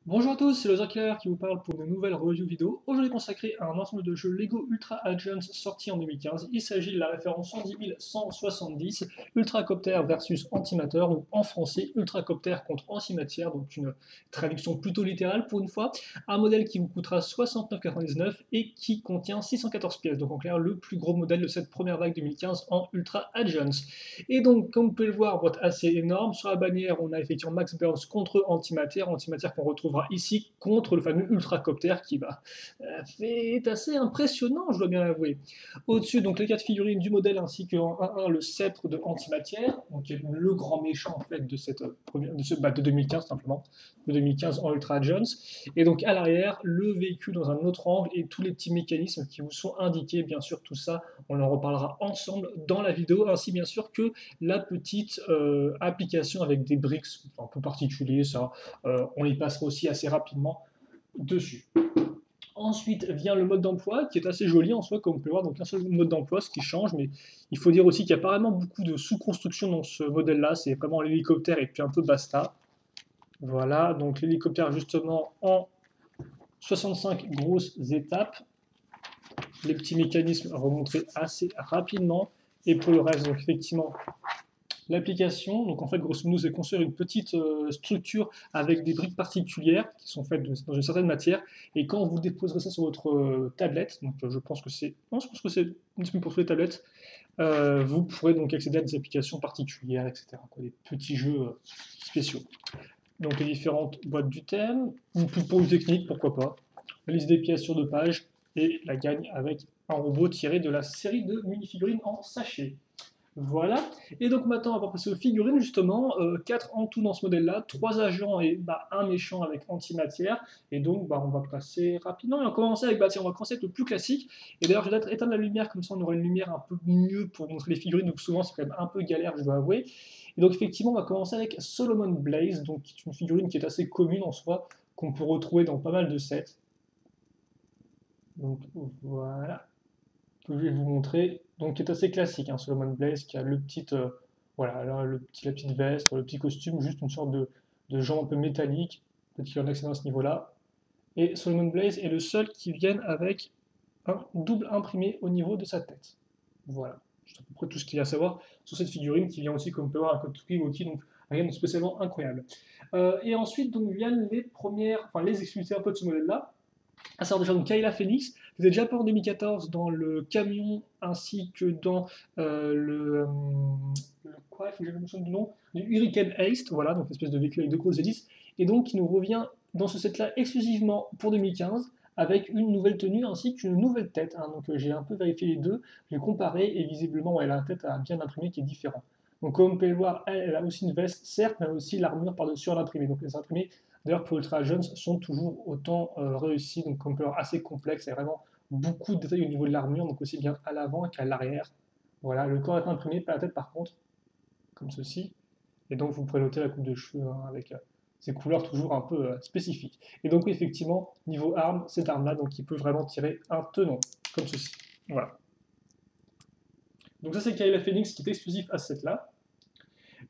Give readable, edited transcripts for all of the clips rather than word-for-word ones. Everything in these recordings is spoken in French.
Bonjour à tous, c'est le Killer qui vous parle pour une nouvelle review vidéo. Aujourd'hui consacrée à un ensemble de jeux Lego Ultra Agents sorti en 2015. Il s'agit de la référence 110170, Ultracopter versus Antimatter, ou en français Ultracopter contre Antimatière, donc une traduction plutôt littérale pour une fois. Un modèle qui vous coûtera 69,99 et qui contient 614 pièces, donc en clair le plus gros modèle de cette première vague 2015 en Ultra Agents. Et donc, comme vous pouvez le voir, boîte assez énorme. Sur la bannière, on a effectivement Max Burns contre Antimatière. Antimatière qu'on retrouvera ici contre le fameux Ultracopter qui est assez impressionnant, je dois bien l'avouer. Au-dessus, donc les quatre figurines du modèle ainsi qu'en 1-1 le sceptre de Antimatière, donc qui est le grand méchant en fait de cette de 2015 simplement, de 2015 en Ultra Jones. Et donc à l'arrière, le véhicule dans un autre angle et tous les petits mécanismes qui vous sont indiqués, bien sûr, tout ça, on en reparlera ensemble dans la vidéo, ainsi bien sûr que la petite application avec des briques un peu particuliers, ça, on y passera aussi assez rapidement dessus. Ensuite vient le mode d'emploi qui est assez joli en soi, comme on peut le voir, donc un seul mode d'emploi, ce qui change, mais il faut dire aussi qu'il y a pas vraiment beaucoup de sous-construction dans ce modèle-là, c'est vraiment l'hélicoptère et puis un peu basta. Voilà, donc l'hélicoptère justement en 65 grosses étapes, les petits mécanismes remontrés assez rapidement, et pour le reste, donc effectivement, l'application, donc en fait, grosso modo, c'est construire une petite structure avec des briques particulières qui sont faites dans une certaine matière. Et quand vous déposerez ça sur votre tablette, donc je pense que c'est, non, je pense que c'est disponible pour toutes les tablettes, vous pourrez donc accéder à des applications particulières, etc. Quoi, des petits jeux spéciaux. Donc les différentes boîtes du thème, ou pour une technique, pourquoi pas. La liste des pièces sur 2 pages et la gagne avec un robot tiré de la série de minifigurines en sachet. Voilà. Et donc maintenant, on va passer aux figurines, justement. 4 en tout dans ce modèle-là, 3 agents et un méchant avec antimatière. Et donc, on va passer rapidement. Et on va commencer avec, tiens, on va commencer avec le plus classique. Et d'ailleurs, je vais peut-être éteindre la lumière, comme ça on aura une lumière un peu mieux pour montrer les figurines. Donc souvent, c'est quand même un peu galère, je dois avouer. Et donc, effectivement, on va commencer avec Solomon Blaze, donc qui est une figurine qui est assez commune en soi, qu'on peut retrouver dans pas mal de sets. Donc voilà, que je vais vous montrer, donc qui est assez classique, hein, Solomon Blaze, qui a le petit, voilà, là, la petite veste, le petit costume, juste une sorte de jambe un peu métallique, peut-être qu'il y en a à ce niveau-là. Et Solomon Blaze est le seul qui vienne avec un double imprimé au niveau de sa tête. Voilà, c'est à peu près tout ce qu'il y a à savoir sur cette figurine, qui vient aussi, comme on peut voir, un code Wookiee, donc rien de spécialement incroyable. Et ensuite, donc, viennent les premières, enfin les exclusivités un peu de ce modèle-là, à savoir déjà donc Kayla Phoenix, qui était déjà pas en 2014 dans le camion ainsi que dans quoi, il faut que je me souvienne du nom, du Hurricane Haste, voilà, donc une espèce de véhicule avec deux grosses hélices, et donc qui nous revient dans ce set-là exclusivement pour 2015 avec une nouvelle tenue ainsi qu'une nouvelle tête. Hein. Donc j'ai un peu vérifié les deux, j'ai comparé et visiblement ouais, elle a une tête à bien imprimée qui est différente. Donc comme on peut le voir, elle a aussi une veste, certes, mais elle a aussi l'armure par-dessus l'imprimé. Donc les imprimés d'ailleurs, pour Ultra Jones, sont toujours autant réussis, donc on peut avoir assez complexe, il y a vraiment beaucoup de détails au niveau de l'armure, donc aussi bien à l'avant qu'à l'arrière. Voilà, le corps est imprimé, pas la tête par contre, comme ceci. Et donc vous pourrez noter la coupe de cheveux hein, avec ces couleurs toujours un peu spécifiques. Et donc oui, effectivement, niveau arme, cette arme-là, donc il peut vraiment tirer un tenon, comme ceci. Voilà. Donc ça c'est Kayla Phoenix qui est exclusif à ce set-là.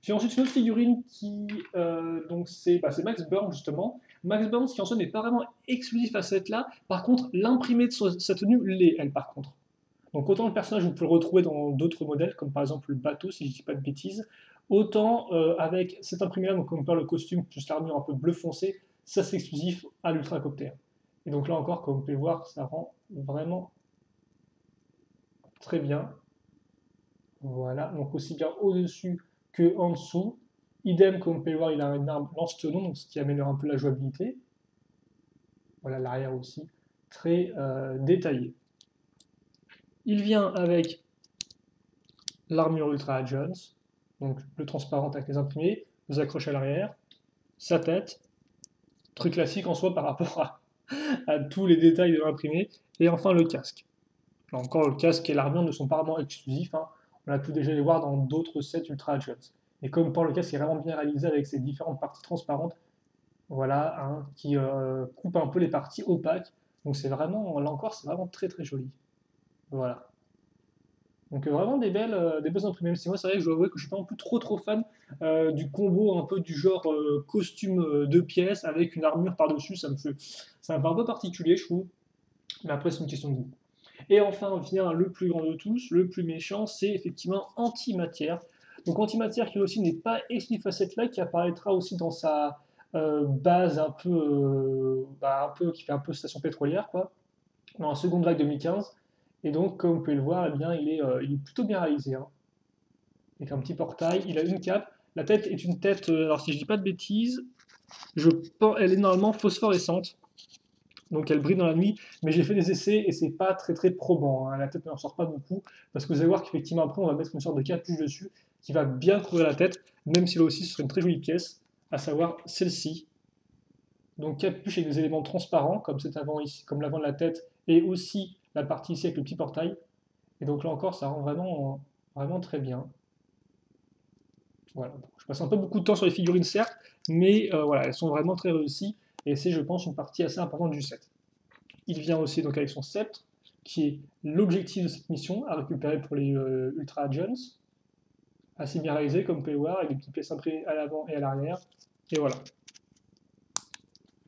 J'ai ensuite une autre figurine qui, donc c'est Max Burns justement. Max Burns qui en soi n'est pas vraiment exclusif à cette là. Par contre, l'imprimé de sa tenue l'est, elle par contre. Donc autant le personnage vous pouvez le retrouver dans d'autres modèles, comme par exemple le bateau, si je ne dis pas de bêtises, autant avec cet imprimé-là, donc comme par le costume plus l'armure un peu bleu foncé, ça c'est exclusif à l'Ultracopter. Et donc là encore, comme vous pouvez voir, ça rend vraiment très bien. Voilà, donc aussi bien au-dessus que en dessous. Idem, comme vous pouvez le voir, il a une arme lance-tenon, donc ce qui améliore un peu la jouabilité. Voilà, l'arrière aussi, très détaillé. Il vient avec l'armure Ultra Jones, donc le transparent avec les imprimés, vous accrochez à l'arrière, sa tête, truc classique en soi par rapport à tous les détails de l'imprimé, et enfin le casque. Là encore, le casque et l'armure ne sont pas vraiment exclusifs, hein. On a pu déjà les voir dans d'autres sets Ultra Jones. Et comme pour le casque est vraiment bien réalisé avec ses différentes parties transparentes, voilà, hein, qui coupe un peu les parties opaques. Donc c'est vraiment, là encore, c'est vraiment très très joli. Voilà. Donc vraiment des belles imprimées. Même si moi c'est vrai que je dois avouer que je suis pas non plus trop fan du combo un peu du genre costume de pièces avec une armure par-dessus, ça me fait un peu particulier je trouve, mais après c'est une question de goût. Et enfin vient le plus grand de tous, le plus méchant, c'est effectivement Antimatière. Donc Antimatière qui aussi n'est pas exclusif à cette là, qui apparaîtra aussi dans sa base un peu, qui fait un peu station pétrolière, quoi, dans la seconde vague 2015. Et donc, comme vous pouvez le voir, eh bien, il est plutôt bien réalisé, hein. Avec un petit portail, il a une cape. La tête est une tête, alors si je dis pas de bêtises, elle est normalement phosphorescente. Donc elle brille dans la nuit, mais j'ai fait des essais et c'est pas très probant, hein. La tête ne ressort pas beaucoup, parce que vous allez voir qu'effectivement après on va mettre une sorte de capuche dessus qui va bien couvrir la tête, même si là aussi ce serait une très jolie pièce, à savoir celle-ci. Donc capuche avec des éléments transparents, comme cet avant ici, comme l'avant de la tête, et aussi la partie ici avec le petit portail. Et donc là encore, ça rend vraiment très bien. Voilà. Je passe un peu beaucoup de temps sur les figurines, certes, mais voilà, elles sont vraiment très réussies, et c'est, je pense, une partie assez importante du set. Il vient aussi donc avec son sceptre, qui est l'objectif de cette mission, à récupérer pour les Ultra Agents. Assez bien réalisé, comme vous pouvez voir, avec des petites pièces imprimées à l'avant et à l'arrière. Et voilà.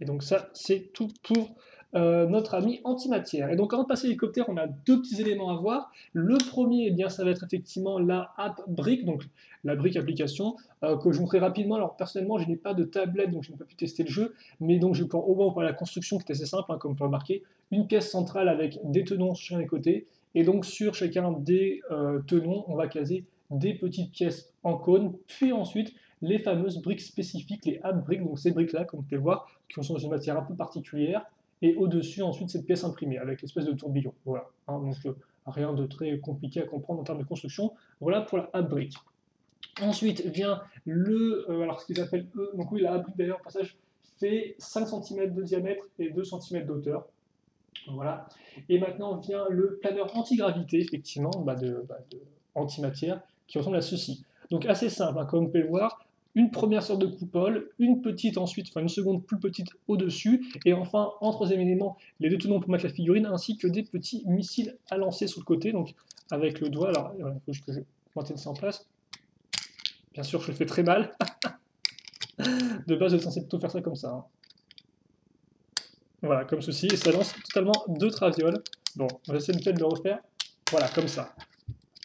Et donc ça, c'est tout pour notre ami Antimatière. Et donc avant de passer à l'hélicoptère, on a deux petits éléments à voir. Le premier, eh bien, ça va être effectivement la app brique, donc la brique application, que je vous montrerai rapidement. Alors personnellement, je n'ai pas de tablette, donc je n'ai pas pu tester le jeu, mais donc je vais pouvoir au moins voir la construction qui est assez simple, hein, comme vous pouvez remarquer. Une pièce centrale avec des tenons sur chacun des côtés, et donc sur chacun des tenons, on va caser des petites pièces en cône, puis ensuite les fameuses briques spécifiques, les app briques, donc ces briques-là, comme vous pouvez le voir, qui sont dans une matière un peu particulière, et au-dessus ensuite cette pièce imprimée avec l'espèce de tourbillon. Voilà, hein, donc rien de très compliqué à comprendre en termes de construction. Voilà pour la app brique. Ensuite vient alors ce qu'ils appellent eux, donc oui, la app brique d'ailleurs, au passage, fait 5 cm de diamètre et 2 cm d'auteur. Voilà. Et maintenant vient le planeur antigravité, effectivement, de antimatière, qui ressemble à ceci. Donc assez simple, hein, comme vous pouvez le voir, une première sorte de coupole, une petite ensuite, enfin une seconde plus petite au-dessus, et enfin, en troisième élément, les deux tenons pour mettre la figurine, ainsi que des petits missiles à lancer sur le côté, donc avec le doigt, alors il faut que je maintienne ça en place. Bien sûr, je le fais très mal. De base, je suis censé plutôt faire ça comme ça, hein. Voilà, comme ceci, et ça lance totalement deux travioles. Bon, on va essayer peut-être de le refaire. Voilà, comme ça.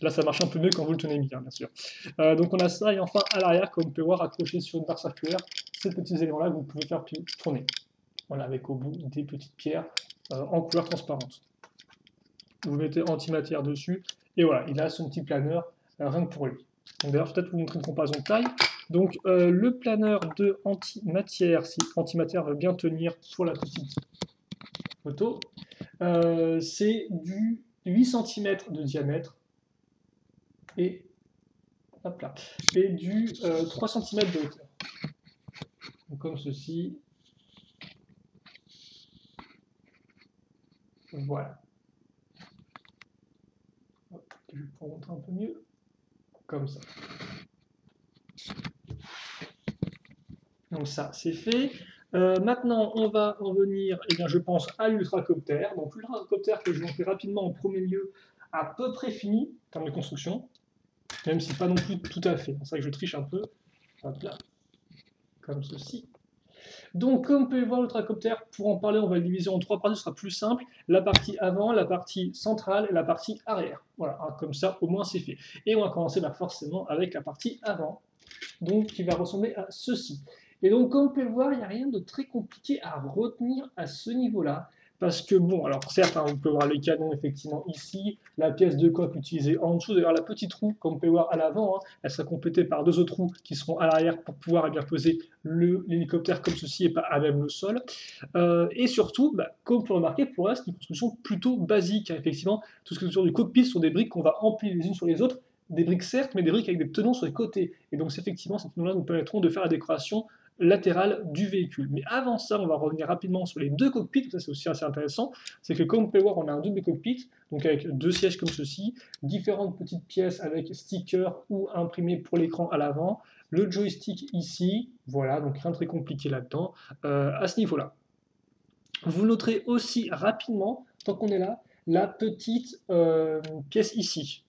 Là, ça marche un peu mieux quand vous le tenez bien, bien sûr. Donc on a ça, et enfin, à l'arrière, comme vous pouvez voir, accroché sur une barre circulaire, ces petits éléments-là que vous pouvez faire tourner. Voilà, avec au bout des petites pierres en couleur transparente. Vous mettez antimatière dessus, et voilà, il a son petit planeur, rien que pour lui. D'ailleurs, peut-être vous montrer une comparaison de taille. Donc, le planeur de antimatière, si antimatière veut bien tenir pour la petite photo, c'est du 8 cm de diamètre et, hop là, et du 3 cm de hauteur. Donc, comme ceci. Voilà. Hop, je vais pouvoir montrer un peu mieux. Comme ça. Donc ça, c'est fait. Maintenant, on va en venir, eh bien, je pense, à l'ultracoptère. Donc l'ultracoptère que je vais montrer rapidement en premier lieu, à peu près fini en termes de construction, même si pas non plus tout à fait. C'est vrai que je triche un peu. Hop là, comme ceci. Donc, comme vous pouvez voir, l'ultracoptère, pour en parler, on va le diviser en trois parties, ce sera plus simple. La partie avant, la partie centrale et la partie arrière. Voilà, hein, comme ça, au moins, c'est fait. Et on va commencer forcément avec la partie avant, donc qui va ressembler à ceci. Et donc, comme vous pouvez le voir, il n'y a rien de très compliqué à retenir à ce niveau-là. Parce que, bon, alors certes, hein, vous pouvez voir les canons effectivement ici, la pièce de coque utilisée en dessous, d'ailleurs la petite roue, comme vous pouvez voir à l'avant, hein, elle sera complétée par deux autres roues qui seront à l'arrière pour pouvoir bien poser l'hélicoptère comme ceci et pas à même le sol. Et surtout, comme vous pouvez remarquer, pour le reste, c'est une construction plutôt basique, hein, effectivement. Tout ce qui est autour du cockpit sont des briques qu'on va empiler les unes sur les autres, des briques certes, mais des briques avec des tenons sur les côtés. Et donc effectivement, ces tenons-là nous permettront de faire la décoration latérale du véhicule. Mais avant ça, on va revenir rapidement sur les deux cockpits, ça c'est aussi assez intéressant, c'est que comme vous pouvez voir, on a un double cockpit, donc avec deux sièges comme ceci, différentes petites pièces avec stickers ou imprimés pour l'écran à l'avant, le joystick ici, voilà, donc rien de très compliqué là-dedans, à ce niveau-là. Vous noterez aussi rapidement, tant qu'on est là, la petite pièce ici.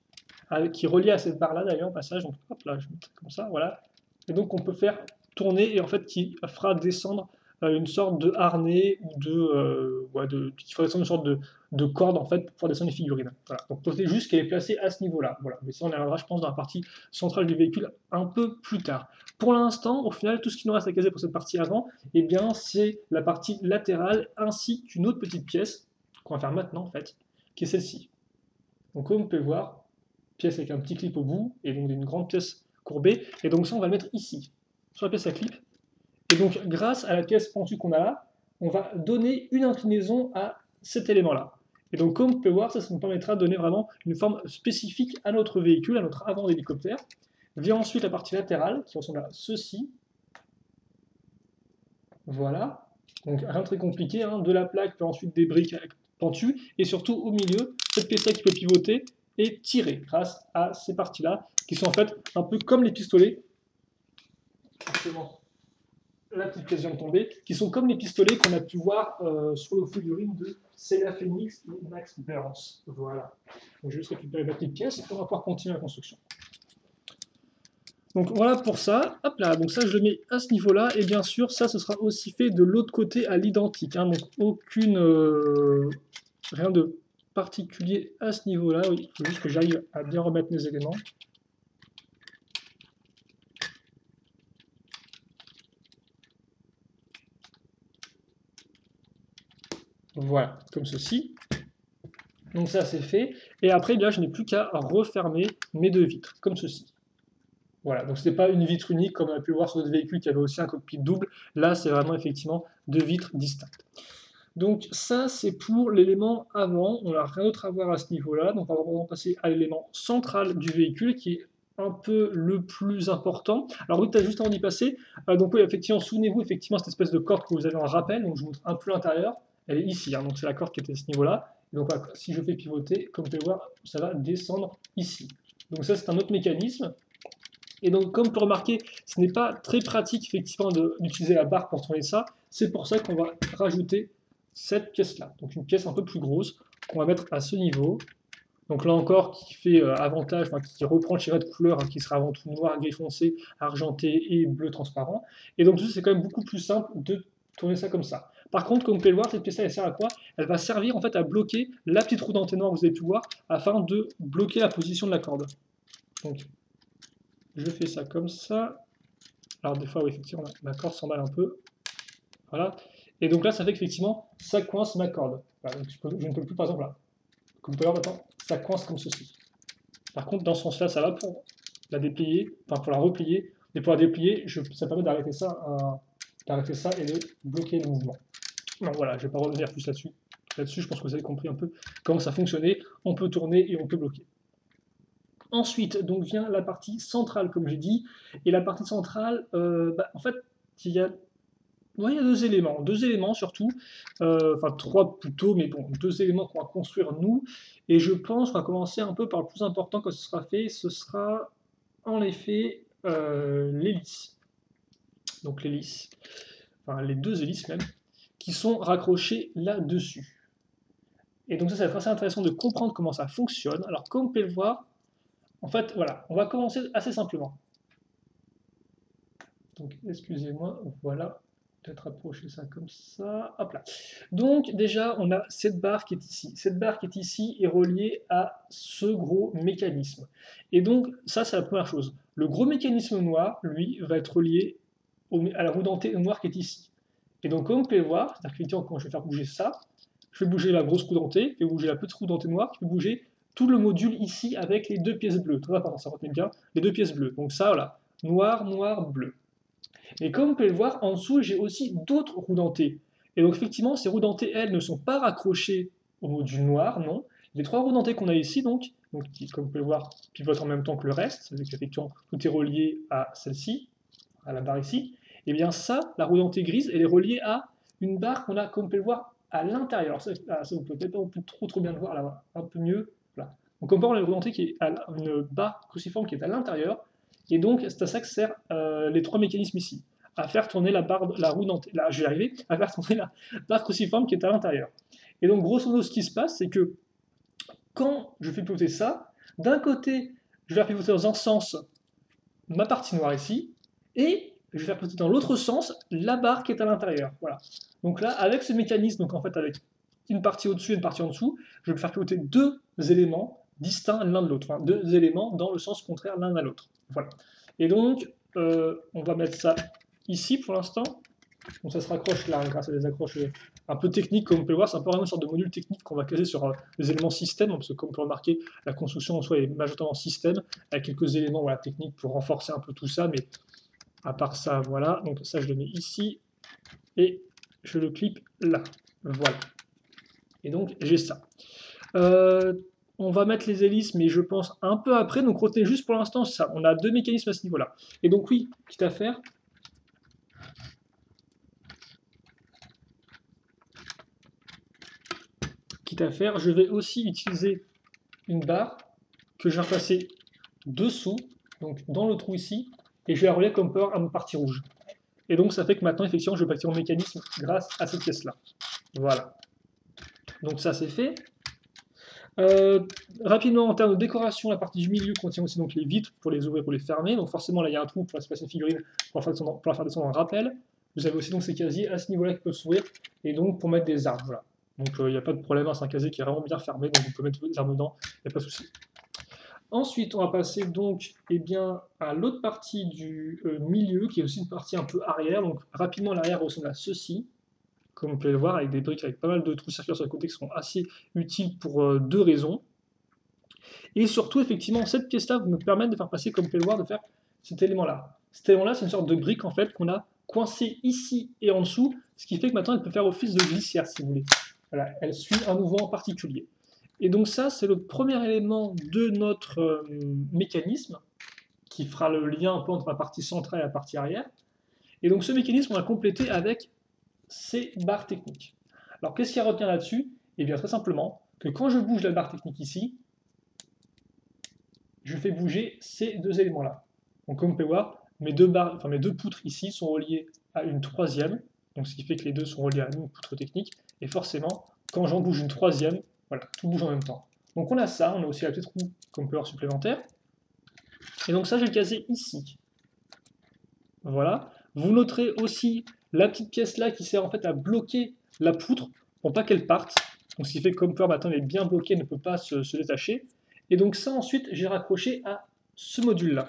qui est relié à cette barre-là d'ailleurs, au passage. Donc hop là, je vais mettre comme ça, voilà. Et donc on peut faire tourner et en fait qui fera descendre une sorte de harnais ou qui fera descendre une sorte de corde en fait pour pouvoir descendre les figurines. Voilà. Donc notez juste qu'elle est placée à ce niveau-là. Voilà. Mais ça on y reviendra je pense dans la partie centrale du véhicule un peu plus tard. Pour l'instant, au final, tout ce qui nous reste à caser pour cette partie avant, eh bien c'est la partie latérale ainsi qu'une autre petite pièce qu'on va faire maintenant en fait, qui est celle-ci. Donc comme vous pouvez voir, pièce avec un petit clip au bout, et donc une grande pièce courbée, et donc ça on va le mettre ici, sur la pièce à clip. Et donc grâce à la pièce pentue qu'on a là, on va donner une inclinaison à cet élément-là. Et donc comme vous pouvez voir, ça nous permettra de donner vraiment une forme spécifique à notre véhicule, à notre avant d'hélicoptère. Vient ensuite la partie latérale, qui ressemble à ceci. Voilà. Donc rien de très compliqué, hein. De la plaque, puis ensuite des briques pentues, et surtout au milieu, cette pièce-là qui peut pivoter et tirer grâce à ces parties-là, qui sont en fait un peu comme les pistolets. Forcément, la petite pièce vient de tomber, qui sont comme les pistolets qu'on a pu voir sur le figurine de Sega Phoenix et Max Burns. Voilà. Donc je vais juste récupérer la petite pièce et on va pouvoir continuer la construction. Donc voilà pour ça, hop là, donc ça je le mets à ce niveau-là, et bien sûr ça ce sera aussi fait de l'autre côté à l'identique, hein, donc rien de particulier à ce niveau-là, oui, il faut juste que j'arrive à bien remettre mes éléments. Voilà, comme ceci. Donc ça c'est fait, et après là je n'ai plus qu'à refermer mes deux vitres, comme ceci. Voilà, donc ce n'est pas une vitre unique comme on a pu le voir sur d'autres véhicules qui avaient aussi un cockpit double. Là, c'est vraiment effectivement deux vitres distinctes. Donc ça, c'est pour l'élément avant. On n'a rien d'autre à voir à ce niveau-là. Donc on va vraiment passer à l'élément central du véhicule qui est un peu le plus important. Alors oui, tu as juste avant d'y passer. Donc oui, effectivement, souvenez-vous, effectivement, cette espèce de corde que vous avez en rappel. Donc je vous montre un peu l'intérieur. Elle est ici, hein, donc c'est la corde qui était à ce niveau-là. Donc voilà, si je fais pivoter, comme vous pouvez voir, ça va descendre ici. Donc ça, c'est un autre mécanisme. Et donc, comme vous pouvez remarquer, ce n'est pas très pratique effectivement d'utiliser la barre pour tourner ça. C'est pour ça qu'on va rajouter cette pièce-là. Donc une pièce un peu plus grosse qu'on va mettre à ce niveau. Donc là encore, qui fait avantage, enfin, qui reprend le schéma de couleur, hein, qui sera avant tout noir, gris foncé, argenté et bleu transparent. Et donc c'est quand même beaucoup plus simple de tourner ça comme ça. Par contre, comme vous pouvez le voir, cette pièce-là, elle sert à quoi? Elle va servir en fait à bloquer la petite roue dentée noire que vous avez pu voir, afin de bloquer la position de la corde. Donc je fais ça comme ça. Alors des fois, oui, effectivement, ma corde s'emballe un peu. Voilà. Et donc là, ça fait qu'effectivement, ça coince ma corde. Voilà, donc je ne peux plus, par exemple, là. Comme vous pouvez voir maintenant, ça coince comme ceci. Par contre, dans ce sens-là, ça va pour la déplier, enfin pour la replier. Et pour la déplier, ça permet d'arrêter ça et de bloquer le mouvement. Donc voilà, je ne vais pas revenir plus là-dessus. Là-dessus, je pense que vous avez compris un peu comment ça fonctionnait. On peut tourner et on peut bloquer. Ensuite, donc vient la partie centrale, comme j'ai dit. Et la partie centrale, en fait, il y a deux éléments surtout, enfin trois plutôt, mais bon, deux éléments qu'on va construire nous. Et je pense qu'on va commencer un peu par le plus important quand ce sera fait, ce sera en effet l'hélice. Donc l'hélice, enfin les deux hélices même, qui sont raccrochées là-dessus. Et donc ça va être assez intéressant de comprendre comment ça fonctionne. Alors comme vous pouvez le voir, en fait, voilà, on va commencer assez simplement. Donc, excusez-moi, voilà, peut-être approcher ça comme ça, hop là. Donc, déjà, on a cette barre qui est ici. Cette barre qui est ici est reliée à ce gros mécanisme. Et donc, ça, c'est la première chose. Le gros mécanisme noir, lui, va être relié à la roue dentée noire qui est ici. Et donc, comme vous pouvez le voir, c'est-à-dire que quand je vais faire bouger ça, je vais bouger la grosse roue dentée, je vais bouger la petite roue dentée noire, je vais bouger tout le module ici avec les deux pièces bleues. Très important, ça retenez bien, les deux pièces bleues. Donc ça, voilà, noir, noir, bleu. Et comme vous pouvez le voir, en dessous, j'ai aussi d'autres roues dentées. Et donc effectivement, ces roues dentées, elles, ne sont pas raccrochées au module noir, non. Les trois roues dentées qu'on a ici, qui, comme vous pouvez le voir, pivotent en même temps que le reste, c'est-à-dire qu'effectivement, tout est relié à celle-ci, à la barre ici. Et bien ça, la roue dentée grise, elle est reliée à une barre qu'on a, comme vous pouvez le voir, à l'intérieur. Ça, vous pouvez peut-être pas trop bien le voir, là, un peu mieux. Voilà. Donc on peut avoir une roue dentée qui est une barre cruciforme qui est à l'intérieur, et donc c'est à ça que servent les trois mécanismes ici, à faire tourner la roue dentée, là je vais y arriver, à faire tourner la barre cruciforme qui est à l'intérieur. Et donc grosso modo ce qui se passe, c'est que quand je fais pivoter ça, d'un côté je vais faire pivoter dans un sens ma partie noire ici, et je vais faire pivoter dans l'autre sens la barre qui est à l'intérieur. Voilà. Donc là, avec ce mécanisme, donc en fait avec une partie au-dessus et une partie en dessous, je vais faire pivoter deux éléments distincts l'un de l'autre, enfin, deux éléments dans le sens contraire l'un à l'autre. Voilà. Et donc, on va mettre ça ici pour l'instant. Donc ça se raccroche là, grâce à des accroches un peu techniques, comme on peut le voir, c'est un peu vraiment une sorte de module technique qu'on va caser sur les éléments système, parce que comme on peut remarquer, la construction en soi est majoritairement système, avec quelques éléments voilà, techniques pour renforcer un peu tout ça, mais à part ça, voilà, donc ça je le mets ici, et je le clip là, voilà. Et donc j'ai ça. On va mettre les hélices, mais je pense un peu après, donc retenez juste pour l'instant ça, on a deux mécanismes à ce niveau-là. Et donc oui, quitte à faire, je vais aussi utiliser une barre que je vais repasser dessous, donc dans le trou ici, et je vais la relier comme peur à ma partie rouge. Et donc ça fait que maintenant, effectivement, je vais activer mon mécanisme grâce à cette pièce-là. Voilà. Donc ça, c'est fait. Rapidement, en termes de décoration, la partie du milieu contient aussi donc les vitres pour les ouvrir, pour les fermer. Donc forcément, là, il y a un trou pour laisser passer une figurine pour la faire descendre en rappel. Vous avez aussi donc ces casiers à ce niveau-là qui peuvent s'ouvrir, et donc pour mettre des armes. Voilà. Donc il n'y a pas de problème, hein, c'est un casier qui est vraiment bien fermé, donc vous pouvez mettre des armes dedans, il n'y a pas de souci. Ensuite, on va passer donc à l'autre partie du milieu, qui est aussi une partie un peu arrière. Donc rapidement, l'arrière ressemble à ceci, comme vous pouvez le voir, avec des briques avec pas mal de trous circulaires sur le côté qui sont assez utiles pour deux raisons. Et surtout, effectivement, cette pièce-là me permet de faire passer, comme vous pouvez le voir, de faire cet élément-là. Cet élément-là, c'est une sorte de brique en fait qu'on a coincé ici et en dessous, ce qui fait que maintenant elle peut faire office de glissière, si vous voulez. Voilà, elle suit un mouvement particulier. Et donc ça, c'est le premier élément de notre mécanisme, qui fera le lien un peu entre la partie centrale et la partie arrière. Et donc ce mécanisme, on va compléter avec ces barres techniques. Alors qu'est-ce qu'il y a à retenir là-dessus? Eh bien très simplement, que quand je bouge la barre technique ici, je fais bouger ces deux éléments-là. Donc comme vous pouvez voir, mes deux poutres ici sont reliées à une troisième, donc ce qui fait que les deux sont reliés à une poutre technique, et forcément, quand j'en bouge une troisième, voilà, tout bouge en même temps. Donc on a ça, on a aussi la petite roue comme power supplémentaire, et donc ça je vais le caser ici. Voilà. Vous noterez aussi la petite pièce là qui sert en fait à bloquer la poutre pour pas qu'elle parte. Donc ce qui fait que comme power maintenant elle est bien bloquée, elle ne peut pas se détacher. Et donc ça ensuite j'ai raccroché à ce module là.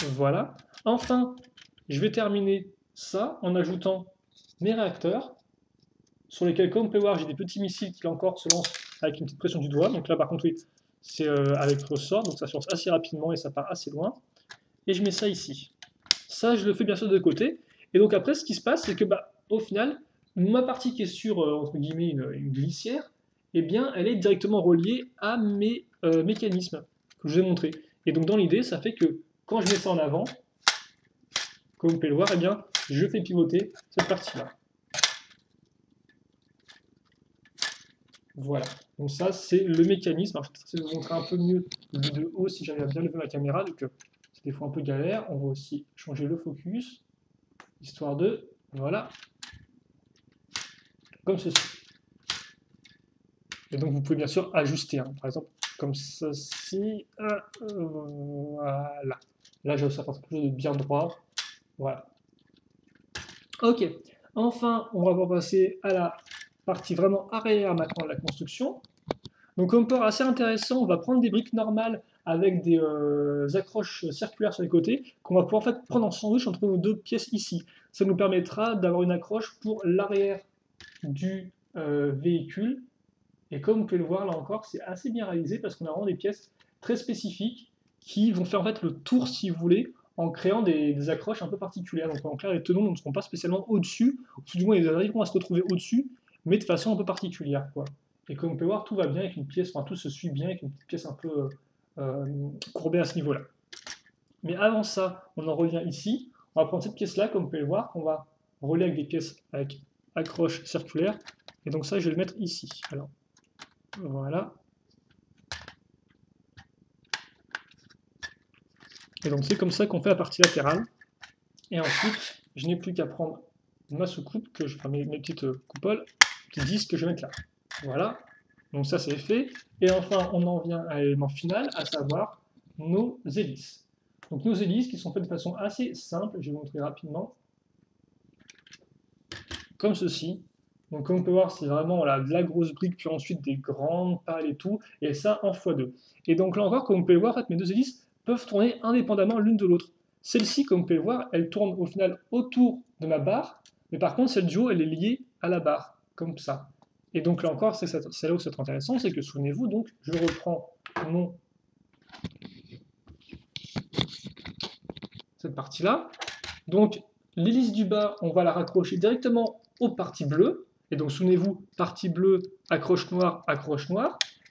Voilà. Enfin, je vais terminer ça en ajoutant mes réacteurs, sur lesquels, comme vous pouvez voir, j'ai des petits missiles qui là encore se lancent avec une petite pression du doigt. Donc là par contre oui, c'est avec ressort, donc ça se lance assez rapidement et ça part assez loin. Et je mets ça ici. Ça je le fais bien sûr de côté. Et donc après ce qui se passe, c'est que au final, ma partie qui est sur entre guillemets une glissière, eh bien elle est directement reliée à mes mécanismes que je vous ai montrés. Et donc dans l'idée, ça fait que quand je mets ça en avant, comme vous pouvez le voir, eh bien, je fais pivoter cette partie-là. Voilà. Donc ça, c'est le mécanisme. Alors, je vais vous montrer un peu mieux de haut si j'arrive à bien lever ma caméra. Donc c'est des fois un peu galère. On va aussi changer le focus, histoire de... Voilà. Comme ceci. Et donc vous pouvez bien sûr ajuster. Hein. Par exemple, comme ceci. Voilà. Là, j'ai aussi quelque chose de bien droit. Voilà. Ok. Enfin, on va pouvoir passer à la partie vraiment arrière maintenant de la construction. Donc comme port assez intéressant, on va prendre des briques normales avec des accroches circulaires sur les côtés qu'on va pouvoir en fait prendre en sandwich entre nos deux pièces ici. Ça nous permettra d'avoir une accroche pour l'arrière du véhicule. Et comme vous pouvez le voir là encore, c'est assez bien réalisé parce qu'on a vraiment des pièces très spécifiques qui vont faire en fait le tour, si vous voulez, en créant des accroches un peu particulières. Donc en clair, les tenons ne seront pas spécialement au-dessus, ou tout du moins ils arriveront à se retrouver au-dessus, mais de façon un peu particulière, quoi. Et comme on peut voir, tout va bien avec une pièce, enfin tout se suit bien avec une petite pièce un peu courbée à ce niveau-là. Mais avant ça, on en revient ici. On va prendre cette pièce-là, comme vous pouvez le voir, qu'on va relier avec des pièces avec accroche circulaire. Et donc ça, je vais le mettre ici. Alors, voilà. Et donc c'est comme ça qu'on fait la partie latérale. Et ensuite, je n'ai plus qu'à prendre ma soucoupe, mes petites coupoles, qui disent que je vais mettre là. Voilà. Donc ça c'est fait. Et enfin, on en vient à l'élément final, à savoir nos hélices. Donc nos hélices qui sont faites de façon assez simple, je vais vous montrer rapidement, comme ceci. Donc comme on peut voir, c'est vraiment voilà, de la grosse brique, puis ensuite des grandes pales et tout, et ça en x2. Et donc là encore, comme vous pouvez le voir, en fait, mes deux hélices peuvent tourner indépendamment l'une de l'autre. Celle-ci, comme vous pouvez le voir, elle tourne au final autour de ma barre, mais par contre, celle du haut, elle est liée à la barre, comme ça. Et donc là encore, c'est là où c'est intéressant, c'est que souvenez-vous, donc je reprends cette partie-là. Donc l'hélice du bas, on va la raccrocher directement aux parties bleues. Et donc souvenez-vous, partie bleue, accroche noire.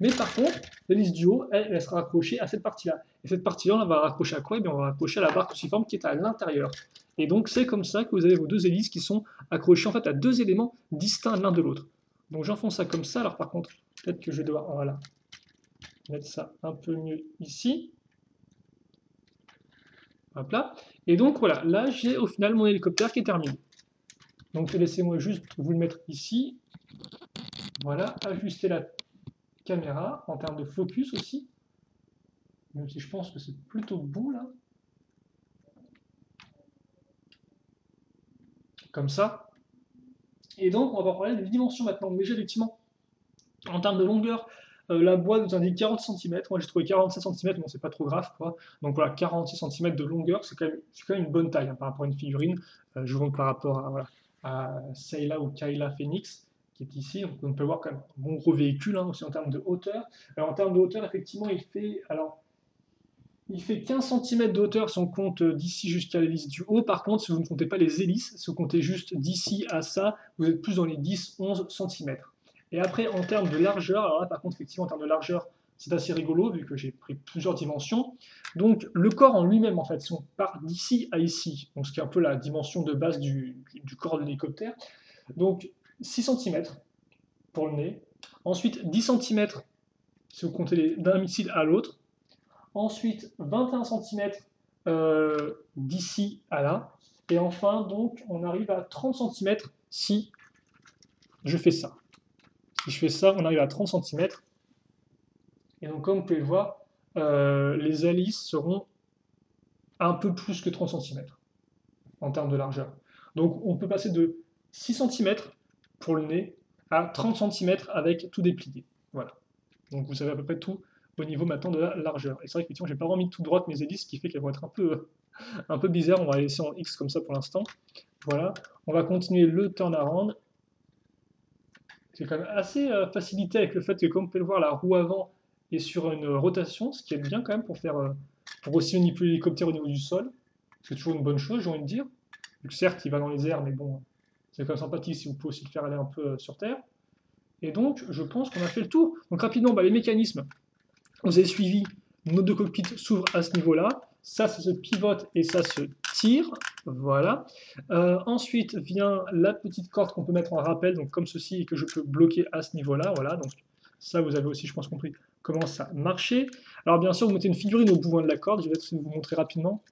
Mais par contre, l'hélice du haut, elle sera raccrochée à cette partie-là. Et cette partie-là, on va la raccrocher à quoi? Eh bien, on va la raccrocher à la barre cruciforme qui est à l'intérieur. Et donc c'est comme ça que vous avez vos deux hélices qui sont accrochées en fait à deux éléments distincts l'un de l'autre. Donc j'enfonce ça comme ça. Alors par contre, peut-être que je vais devoir voilà, mettre ça un peu mieux ici. Hop là. Et donc voilà, là j'ai au final mon hélicoptère qui est terminé. Donc laissez-moi juste vous le mettre ici. Voilà, ajuster la caméra en termes de focus aussi. Même si je pense que c'est plutôt bon là. Comme ça. Et donc on va parler des dimensions maintenant. Mais effectivement, en termes de longueur, la boîte nous indique 40 cm. Moi j'ai trouvé 47 cm, mais c'est pas trop grave quoi. Donc voilà, 46 cm de longueur, c'est quand même une bonne taille hein, par rapport à une figurine. Je vous montre par rapport à, voilà, à Sayla ou Kyla Phoenix, qui est ici. Donc on peut voir quand même un bon gros véhicule hein, aussi en termes de hauteur. Alors en termes de hauteur, effectivement, il fait 15 cm de hauteur si on compte d'ici jusqu'à l'hélice du haut. Par contre, si vous ne comptez pas les hélices, si vous comptez juste d'ici à ça, vous êtes plus dans les 10-11 cm. Et après, en termes de largeur, alors là, par contre, effectivement, en termes de largeur, c'est assez rigolo, vu que j'ai pris plusieurs dimensions. Donc, le corps en lui-même, en fait, si on part d'ici à ici, donc ce qui est un peu la dimension de base du corps de l'hélicoptère, donc 6 cm pour le nez. Ensuite, 10 cm si vous comptez d'un missile à l'autre. Ensuite, 21 cm d'ici à là. Et enfin, donc, on arrive à 30 cm si je fais ça. Si je fais ça, on arrive à 30 cm. Et donc, comme vous pouvez le voir, les hélices seront un peu plus que 30 cm en termes de largeur. Donc, on peut passer de 6 cm pour le nez à 30 cm avec tout déplié. Voilà. Donc, vous savez à peu près tout au niveau maintenant de la largeur. Et c'est vrai qu'effectivement, j'ai pas vraiment mis tout droite mes hélices, ce qui fait qu'elles vont être un peu bizarres. On va les laisser en X comme ça pour l'instant. Voilà. On va continuer le turnaround. C'est quand même assez facilité avec le fait que, comme vous pouvez le voir, la roue avant est sur une rotation, ce qui est bien quand même pour aussi manipuler l'hélicoptère au niveau du sol. C'est toujours une bonne chose, j'ai envie de dire. Vu que certes, il va dans les airs, mais bon, c'est quand même sympathique si vous pouvez aussi le faire aller un peu sur Terre. Et donc, je pense qu'on a fait le tour. Donc rapidement, les mécanismes. Vous avez suivi, nos deux cockpits s'ouvrent à ce niveau-là. Ça se pivote et ça se tire. Voilà. Ensuite vient la petite corde qu'on peut mettre en rappel, donc comme ceci, et que je peux bloquer à ce niveau-là. Voilà. Donc ça, vous avez aussi, je pense, compris comment ça marchait. Alors bien sûr, vous mettez une figurine au bout de la corde. Je vais essayer de vous montrer rapidement.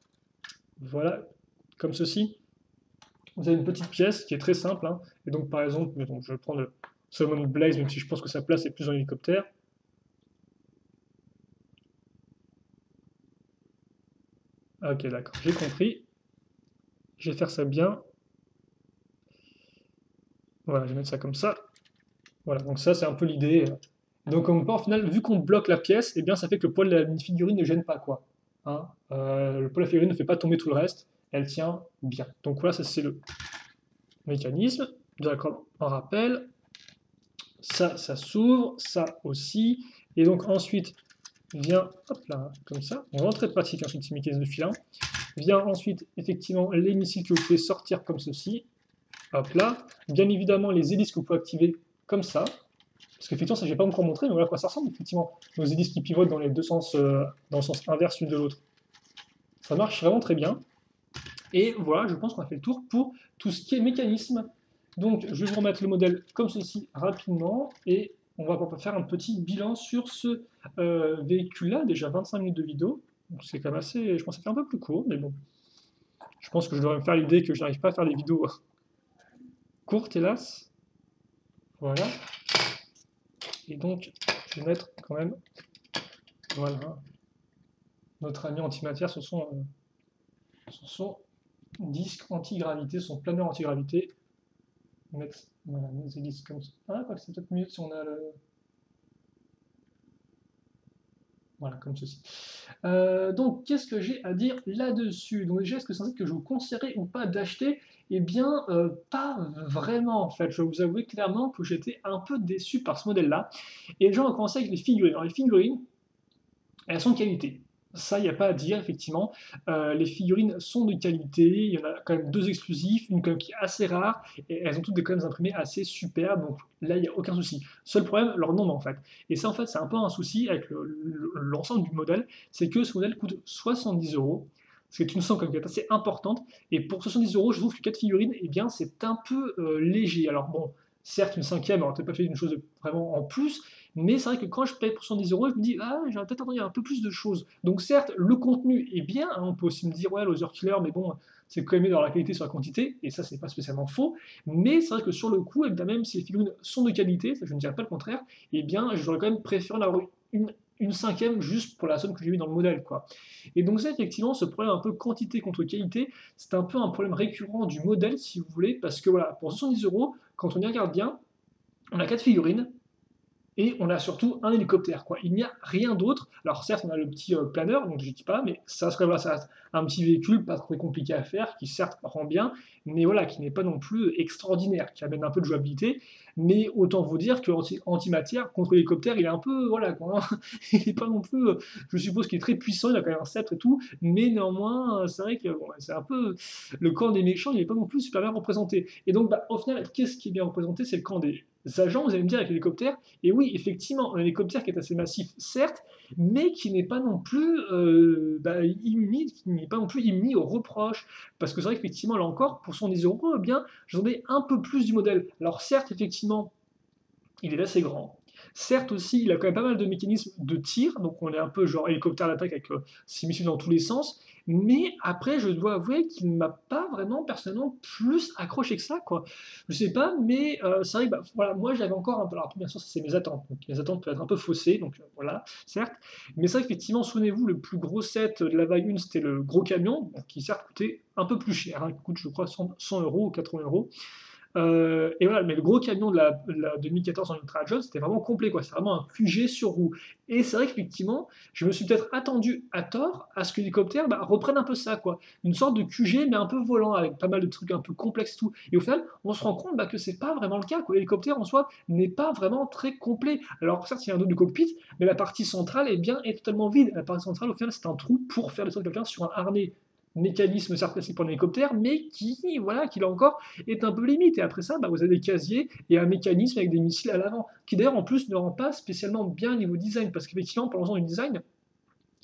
Voilà, comme ceci. Vous avez une petite pièce qui est très simple. Hein. Et donc, par exemple, donc, je vais prendre le Solomon Blaze, même si je pense que sa place est plus dans l'hélicoptère. Ok, d'accord, j'ai compris. Je vais faire ça bien. Voilà, je vais mettre ça comme ça. Voilà, donc ça, c'est un peu l'idée. Donc, au final, vu qu'on bloque la pièce, eh bien, ça fait que le poids de la figurine ne gêne pas, quoi. Hein, le poids de la figurine ne fait pas tomber tout le reste. Elle tient bien. Donc voilà, ça, c'est le mécanisme. D'accord, en rappel. Ça s'ouvre. Ça aussi. Et donc, ensuite, vient, hop là, comme ça. On va très pratique, hein, ce petit mécanisme de filin. Vient ensuite, effectivement, les missiles que vous pouvez sortir comme ceci. Hop là. Bien évidemment, les hélices que vous pouvez activer comme ça. Parce qu'effectivement, ça, je n'ai pas encore montré, mais voilà à quoi ça ressemble, effectivement. Nos hélices qui pivotent dans les deux sens, dans le sens inverse l'une de l'autre. Ça marche vraiment très bien. Et voilà, je pense qu'on a fait le tour pour tout ce qui est mécanisme. Donc, je vais vous remettre le modèle comme ceci rapidement. Et on va faire un petit bilan sur ce véhicule-là. Déjà 25 minutes de vidéo. C'est quand même assez, je pensais faire un peu plus court, mais bon. Je pense que je devrais me faire l'idée que je n'arrive pas à faire des vidéos courtes, hélas. Voilà. Et donc, je vais mettre quand même, voilà, notre ami antimatière sur son disque anti-gravité, son planeur anti-gravité. Mettre voilà, nos hélices comme ça. Ah, quoi que c'est peut-être mieux si on a le. Voilà, comme ceci. Donc, qu'est-ce que j'ai à dire là-dessus? Donc, déjà, est-ce que c'est un site que je vous conseillerais ou pas d'acheter? Eh bien, pas vraiment, en fait. Je vais vous avouer clairement que j'étais un peu déçu par ce modèle-là. Et les gens ont commencé avec les figurines. Alors, les figurines, elles sont de qualité. Ça, il n'y a pas à dire, effectivement. Les figurines sont de qualité. Il y en a quand même deux exclusifs, une quand même qui est assez rare, et elles ont toutes des quand même imprimés assez superbes. Donc là, il n'y a aucun souci. Seul problème, leur nombre, en fait. Et ça, en fait, c'est un peu un souci avec l'ensemble du modèle. C'est que ce modèle coûte 70 euros. Ce qui est une somme quand même assez importante. Et pour 70 euros, je trouve que 4 figurines, eh bien, c'est un peu léger. Alors bon, certes, une cinquième, on n'aurait peut-être pas fait une chose vraiment en plus, mais c'est vrai que quand je paye pour 110 euros, je me dis, ah, j'aurais peut-être entendu un peu plus de choses. Donc certes, le contenu est bien, hein, on peut aussi me dire, ouais, Loser Killer, mais bon, c'est quand même mieux dans la qualité sur la quantité, et ça, c'est pas spécialement faux. Mais c'est vrai que sur le coup, eh bien, même si les figurines sont de qualité, ça, je ne dirais pas le contraire, eh bien, j'aurais quand même préféré en avoir une cinquième juste pour la somme que j'ai eu dans le modèle, quoi. Et donc ça, effectivement, ce problème un peu quantité contre qualité, c'est un peu un problème récurrent du modèle, si vous voulez, parce que voilà, pour 70 euros, quand on y regarde bien, on a 4 figurines, et on a surtout un hélicoptère, quoi. Il n'y a rien d'autre. Alors certes, on a le petit planeur, donc je ne dis pas, mais ça serait voilà, ça reste un petit véhicule pas très compliqué à faire, qui certes rend bien, mais voilà, qui n'est pas non plus extraordinaire, qui amène un peu de jouabilité. Mais autant vous dire que antimatière contre l'hélicoptère, il est un peu voilà quoi, hein. Il n'est pas non plus, je suppose qu'il est très puissant, il a quand même un sceptre et tout, mais néanmoins, c'est vrai que bon, c'est un peu le camp des méchants, il n'est pas non plus super bien représenté. Et donc, bah, au final, qu'est-ce qui est bien représenté? C'est le camp des agents, vous allez me dire, avec l'hélicoptère. Et oui, effectivement, un hélicoptère qui est assez massif, certes, mais qui n'est pas non plus qui n'est pas non plus immis aux reproches. Parce que c'est vrai qu'effectivement, là encore, pour 110 euros, eh bien, j'attendais un peu plus du modèle. Alors certes, effectivement, il est assez grand. Certes aussi, il a quand même pas mal de mécanismes de tir, donc on est un peu genre hélicoptère d'attaque avec ses missiles dans tous les sens, mais après, je dois avouer qu'il ne m'a pas vraiment personnellement plus accroché que ça, quoi. Je sais pas, mais c'est vrai que bah, voilà, moi j'avais encore un peu, alors bien sûr, c'est mes attentes, donc mes attentes peuvent être un peu faussées, donc voilà, certes, mais c'est vrai qu'effectivement, souvenez-vous, le plus gros set de la vague 1, c'était le gros camion, donc, qui certes coûtait un peu plus cher, hein, qui coûte je crois 100 euros ou 80 euros. Et voilà, mais le gros camion de la 2014 en Ultra John, c'était vraiment complet, quoi. C'est vraiment un QG sur roue. Et c'est vrai qu'effectivement, je me suis peut-être attendu à tort à ce que l'hélicoptère bah, reprenne un peu ça, quoi. Une sorte de QG, mais un peu volant, avec pas mal de trucs un peu complexes et tout. Et au final, on se rend compte bah, que c'est pas vraiment le cas, quoi. L'hélicoptère en soi n'est pas vraiment très complet. Alors certes, il y a un dos du cockpit, mais la partie centrale est totalement vide. La partie centrale, au final, c'est un trou pour faire descendre quelqu'un sur un harnais mécanisme certes classique pour un hélicoptère, mais qui, voilà, qui là encore est un peu limite. Et après ça, bah, vous avez des casiers et un mécanisme avec des missiles à l'avant, qui d'ailleurs en plus ne rend pas spécialement bien niveau design, parce qu'effectivement, parlons du design,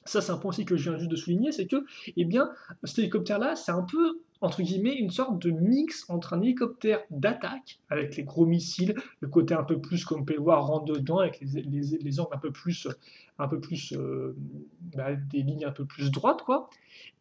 ça c'est un point aussi que je viens juste de souligner, c'est que, eh bien, cet hélicoptère-là, c'est un peu, entre guillemets, une sorte de mix entre un hélicoptère d'attaque, avec les gros missiles, le côté un peu plus, comme on peut le voir, rentre dedans, avec les angles un peu plus bah, des lignes un peu plus droites, quoi,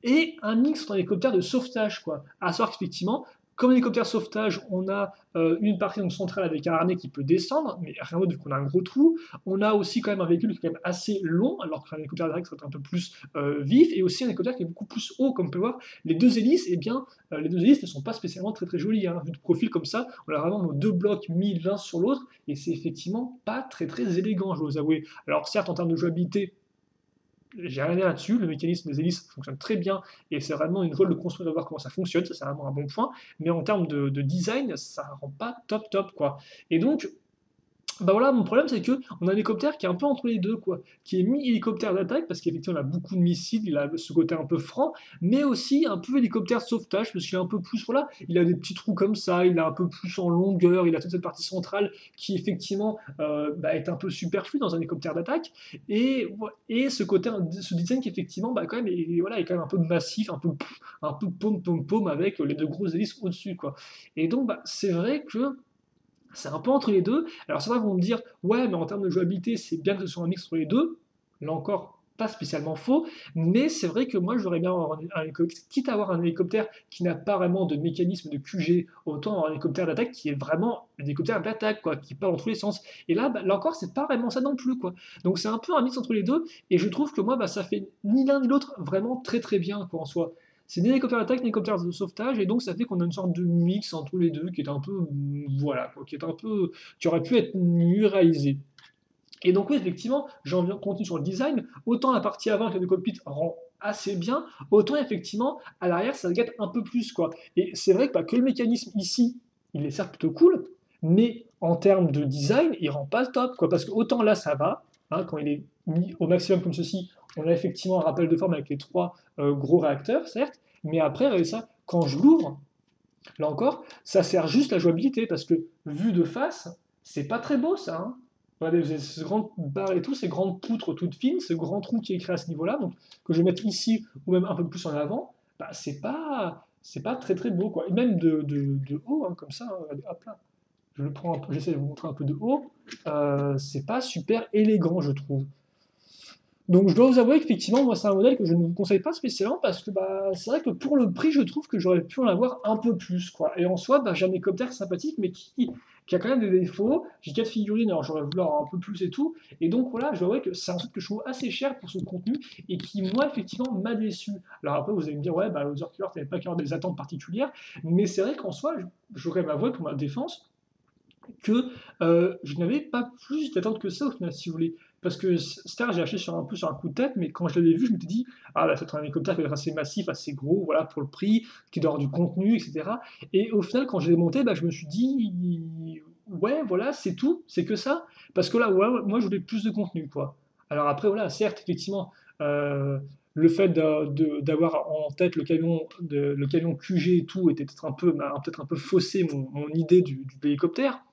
et un mix entre un hélicoptère de sauvetage, quoi. À savoir qu'effectivement, comme un hélicoptère de sauvetage, on a une partie donc, centrale avec un harnais qui peut descendre, mais rien d'autre vu qu'on a un gros trou. On a aussi quand même un véhicule qui est quand même assez long, alors qu'un hélicoptère d'attaque serait un peu plus vif, et aussi un hélicoptère qui est beaucoup plus haut, comme on peut voir. Les deux hélices, eh bien, les deux hélices ne sont pas spécialement très très jolies. Hein. Vu de profil comme ça, on a vraiment nos deux blocs mis l'un sur l'autre, et c'est effectivement pas très très élégant, je dois vous avouer. Alors certes, en termes de jouabilité, j'ai rien à dire là-dessus, le mécanisme des hélices fonctionne très bien et c'est vraiment une joie de le construire et de voir comment ça fonctionne, ça c'est vraiment un bon point, mais en termes de design, ça rend pas top top quoi. Et donc, bah voilà, mon problème c'est que on a un hélicoptère qui est un peu entre les deux, quoi, qui est mi-hélicoptère d'attaque, parce qu'effectivement on a beaucoup de missiles, il a ce côté un peu franc, mais aussi un peu hélicoptère de sauvetage, parce qu'il est un peu plus, voilà, il a des petits trous comme ça, il est un peu plus en longueur, il a toute cette partie centrale qui effectivement bah, est un peu superflue dans un hélicoptère d'attaque, et ce côté, ce design qui effectivement bah, quand même, voilà, est quand même un peu massif, un peu paume avec les deux grosses hélices au-dessus, quoi. Et donc bah, c'est vrai que c'est un peu entre les deux. Alors certains vont me dire, ouais, mais en termes de jouabilité, c'est bien que ce soit un mix entre les deux. Là encore, pas spécialement faux, mais c'est vrai que moi j'aurais bien avoir un hélicoptère, quitte à avoir un hélicoptère qui n'a pas vraiment de mécanisme de QG, autant avoir un hélicoptère d'attaque qui est vraiment un hélicoptère d'attaque, quoi, qui part dans tous les sens. Et là, là encore, c'est pas vraiment ça non plus, quoi. Donc c'est un peu un mix entre les deux, et je trouve que moi, ça fait ni l'un ni l'autre vraiment très très bien, quoi, en soi. C'est ni hélicoptère d'attaque ni hélicoptère de sauvetage, et donc ça fait qu'on a une sorte de mix entre les deux qui est un peu, voilà, quoi, qui est un peu, qui aurait pu être mieux réalisé. Et donc oui, effectivement, j'en viens continue sur le design. Autant la partie avant avec le cockpit rend assez bien, autant effectivement à l'arrière ça se gâte un peu plus quoi. Et c'est vrai que, que le mécanisme ici, il est certes plutôt cool, mais en termes de design, il rend pas le top quoi. Parce que autant là ça va, hein, quand il est mis au maximum comme ceci, on a effectivement un rappel de forme avec les trois gros réacteurs, certes, mais après avec ça, quand je l'ouvre, là encore, ça sert juste la jouabilité parce que vu de face, c'est pas très beau ça, hein. Regardez, vous avez ces grandes barres et tout, ces grandes poutres toutes fines, ce grand trou qui est créé à ce niveau-là, donc que je vais mettre ici ou même un peu plus en avant, c'est pas très très beau quoi. Et même de haut, hein, comme ça, hein, regardez, hop là, je le prends un peu, j'essaie de vous montrer un peu de haut, c'est pas super élégant je trouve. Donc je dois vous avouer qu'effectivement, moi c'est un modèle que je ne vous conseille pas spécialement parce que c'est vrai que pour le prix, je trouve que j'aurais pu en avoir un peu plus, quoi. Et en soi, j'ai un hélicoptère sympathique, mais qui a quand même des défauts. J'ai 4 figurines, alors j'aurais voulu avoir un peu plus et tout. Et donc voilà, je dois avouer que c'est un truc que je trouve assez cher pour son contenu et qui, moi, effectivement, m'a déçu. Alors après, vous allez me dire, ouais, Loser Killer, t'avais pas qu'à avoir des attentes particulières, mais c'est vrai qu'en soi, j'aurais m'avouer pour ma défense que je n'avais pas plus d'attente que ça au final, si vous voulez. Parce que Star, j'ai acheté un peu sur un coup de tête, mais quand je l'avais vu, je me suis dit, ah là, c'est un hélicoptère qui va être assez massif, assez gros, voilà, pour le prix, qui doit avoir du contenu, etc. Et au final, quand je l'ai monté, je me suis dit, ouais, voilà, c'est tout, c'est que ça. Parce que là, ouais, moi, je voulais plus de contenu, quoi. Alors après, voilà, certes, effectivement, le fait d'avoir en tête le camion QG et tout était peut-être un peu faussé mon idée du hélicoptère.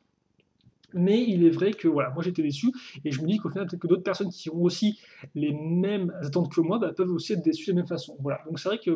Mais il est vrai que voilà, moi j'étais déçu et je me dis qu'au final, peut-être que d'autres personnes qui ont aussi les mêmes attentes que moi peuvent aussi être déçues de la même façon. Voilà. Donc c'est vrai que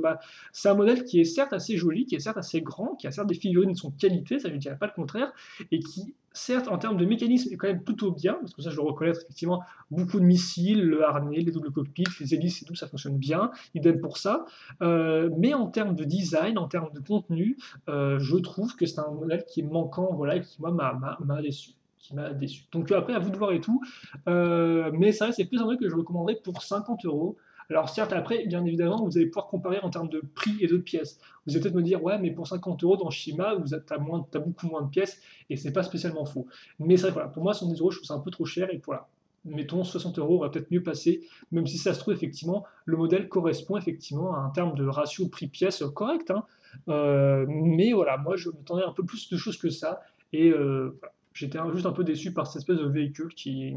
c'est un modèle qui est certes assez joli, qui est certes assez grand, qui a certes des figurines de son qualité, ça je ne dirais pas le contraire, et qui certes en termes de mécanisme est quand même plutôt bien, parce que ça je dois reconnaître effectivement beaucoup de missiles, le harnais, les doubles cockpits, les hélices et tout, ça fonctionne bien, idem pour ça. Mais en termes de design, en termes de contenu, je trouve que c'est un modèle qui est manquant, voilà, et qui moi m'a déçu qui m'a déçu. Donc après, à vous de voir et tout. Mais ça, c'est plus un truc que je recommanderais pour 50 euros. Alors certes, après, bien évidemment, vous allez pouvoir comparer en termes de prix et de pièces. Vous allez peut-être me dire, ouais, mais pour 50 euros dans Shima, t'as beaucoup moins de pièces, et c'est pas spécialement faux. Mais c'est vrai, voilà, pour moi, 110 euros, je trouve ça un peu trop cher, et voilà. Mettons 60 euros, on va peut-être mieux passer, même si ça se trouve, effectivement, le modèle correspond effectivement à un terme de ratio prix-pièce correct, hein. Mais voilà, moi, je m'attendais un peu plus de choses que ça, et voilà. J'étais juste un peu déçu par cette espèce de véhicule qui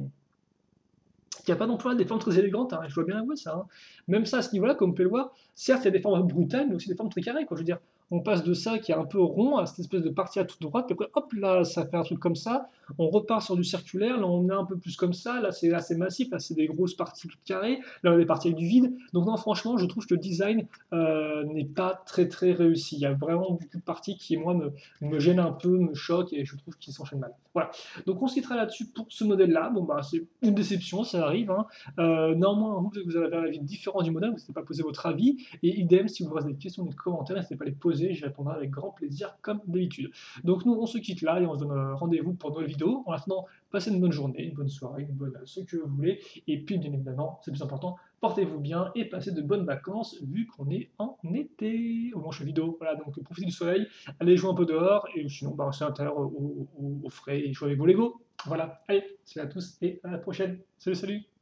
a pas non plus des formes très élégantes, hein, je dois bien avouer ça, hein. Même ça, à ce niveau-là, comme on peut le voir, certes, il y a des formes brutales, mais aussi des formes très carrées, quoi. Je veux dire, on passe de ça qui est un peu rond à cette espèce de partie à toute droite, puis après, hop, là, ça fait un truc comme ça. On repart sur du circulaire, là, on est un peu plus comme ça. Là, c'est assez massif, là, c'est des grosses parties toutes carrées. Là, on a des parties avec du vide. Donc, non, franchement, je trouve que le design n'est pas très, très réussi. Il y a vraiment beaucoup de parties qui, moi, me gênent un peu, me choquent, et je trouve qu'ils s'enchaînent mal. Voilà. Donc, on se quittera là-dessus pour ce modèle-là. Bon, c'est une déception, ça arrive, hein. Néanmoins, vous avez un avis différent du modèle, vous n'hésitez pas à poser votre avis. Et idem, si vous avez des questions dans les commentaires, n'hésitez pas à les poser, j'y répondrai avec grand plaisir, comme d'habitude. Donc nous, on se quitte là et on se donne rendez-vous pour une nouvelle vidéo. En attendant, passez une bonne journée, une bonne soirée, une bonne ce que vous voulez. Et puis, bien évidemment, c'est le plus important, portez-vous bien et passez de bonnes vacances, vu qu'on est en été. Au manche vidéo, voilà, donc profitez du soleil, allez jouer un peu dehors, et sinon, restez à l'intérieur au frais et jouez avec vos Lego. Voilà, allez, salut à tous et à la prochaine. Salut, salut!